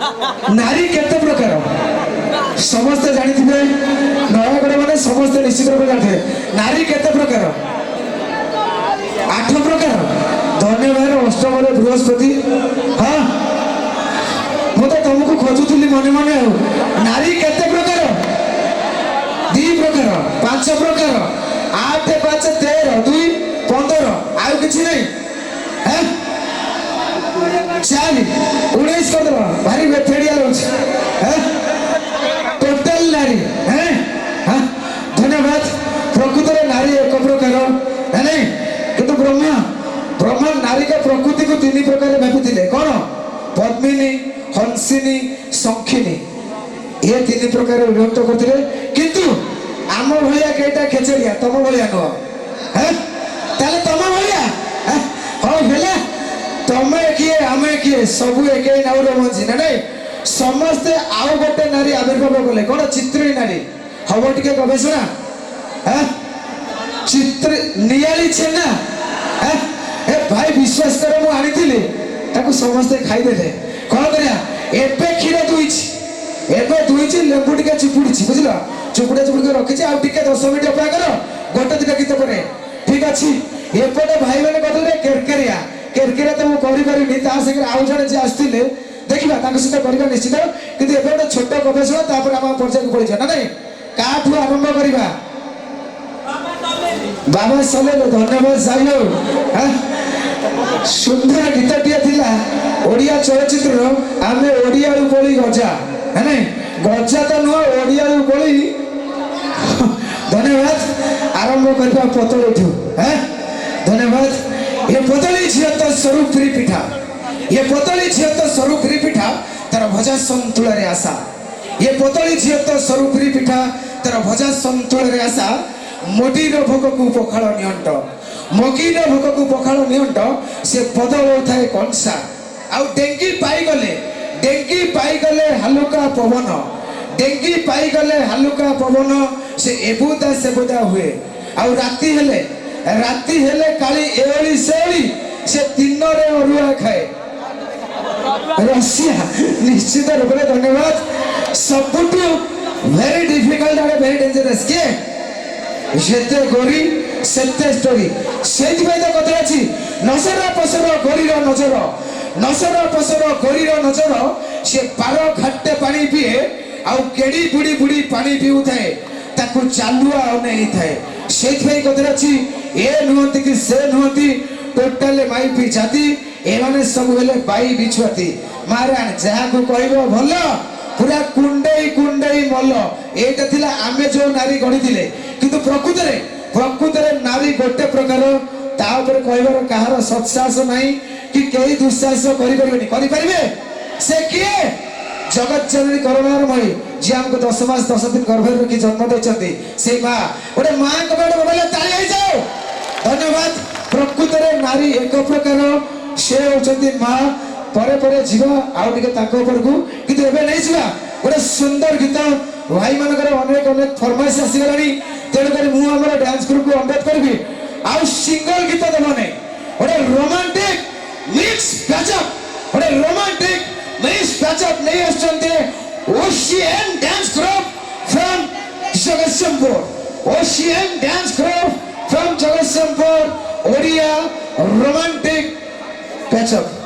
नारी केते प्रकार समस्त जानी थे नयागढ़ माने समस्त निश्चित रूप जाते नारी केते प्रकार 8 प्रकार धन्यवाद अष्टम बृहस्पति हाँ मुझे तुमको खोजुली मन मन नारी केते प्रकार 2 प्रकार 5 प्रकार 8 5 13 2 15 आउ किसी नहीं है 4 19 कर दो भारी बेठेड़िया है टोटल नारी है धन्यवाद प्रकृत नारी एक प्रकार है नहीं किंतु ब्रह्मा नारी का प्रकृति को 3 प्रकार भावी कौन पद्मिनी हंसिनी शंखिनी ये 3 प्रकार विभक्त करते किंतु आम भाया कईटा खेचड़िया तुम भाया नुह है तुम भाया हाँ भेला तमे किए आमे किए सबू एक नाउर मझी ना नहीं समस्ते आउ गोटे नारी आविर्भाव कले कौन चित्री नारी हम टे गवेषणा चित्र नियाली छेना ए भाई विश्वास कर मु आनी ताको समस्ते खाईदे कौन करिया एबे क्षीर दुईची एबे दुईची लेंबू टिके चिपुड़ी बुझल चुपुड़ा चुपुड़ी रखी आउ टिके 10 मिनिट अपेक्षा कर गोटे 2टा गीत पर ठीक अच्छी एपटे भाई मैंने कहते केरकेरिया केरकेरिया तो मुझे करें ता संगे आउ जड़े जी आसते देखा सहित करवा निश्चित कितु एवं गोटे छोट गवेषणा आम पर्याय को पड़ी ना नहीं काठू आरंभ करवा बाबा सले धन्यवाद साई सुंदर गीतटिया थिला ओडिया चलचित्र आमे ओडिया बोली गजा है नहीं गजा तो नुह ओडिया बोली धन्यवाद आरंभ करवा पतली है धन्यवाद ये पतली झील तो स्वरूप फ्री पिठा ये पतली झील तो स्वरूप फ्री पिठा तार भजा संतुल आशा ये पतली झील तो स्वरूप फ्री पिठा तार भजा संतुल आशा मोटीर भोग को पखाड़ नियंट मकीर भोग को पखाड़ नियंट से बदल थाए कंसा आउ डेंगी पाईगले हालुका पवन डेंगी पाईगले हालुका पवन से एबुदा सेबुदा हुए आउ राती हेले काली एली सेली से दिन रे अरुआ खाए रसिया निश्चित रूप से धन्यवाद सबुठु very difficult and very dangerous के जेते गोरी सेते स्टोरी सेति भाई तो कथा अछि नसरा पसर गोरीर नजर नसरा पसर गोरीर नजर से पारो घाटे पानी पिए आउ केडी बुडी बुडी पानी पिउ थाए ताकू चालुआ नै थाए सेति भाई कथा अछि ए नुहति कि से नुहति टोटल माई पी जाति ए माने सब हेले बाई बिछुआती महाराज जहा को कहबो भलो पूरा कुंडई कुंडई मल एटा थिला आमे जो नारी गढ़ी थिले किंतु प्रकृत रे नारी गोटे प्रकार ता ऊपर कहबार कहार सत्साहस नहीं कि केही दुस्साहस करि परिबे से किए जगत जननी करुणार मई जे हमको 10 मास 10 दिन गर्भ रखी जन्म देचंती से मां ओटे मां को बेड मोबाइल ताली होई जाओ धन्यवाद प्रकृत रे नारी एक प्रकार से होचंती मां परे परे जीवा आउ टिके ताको ऊपर को किंतु एबे नहीं जीवा गोटे सुंदर गीत भाई मानकर अनेक अनेक फरमाइश आसीगलानी तेणु कर मु हमर डांस ग्रुप को अनुरोध करबी आउ सिंगल गीत देबने गोटे रोमांटिक मिक्स पैचअप गोटे रोमांटिक मिक्स पैचअप नहीं आछंते ocean dance group from Jagatsinghpur ocean dance group from Jagatsinghpur Odia romantic patch up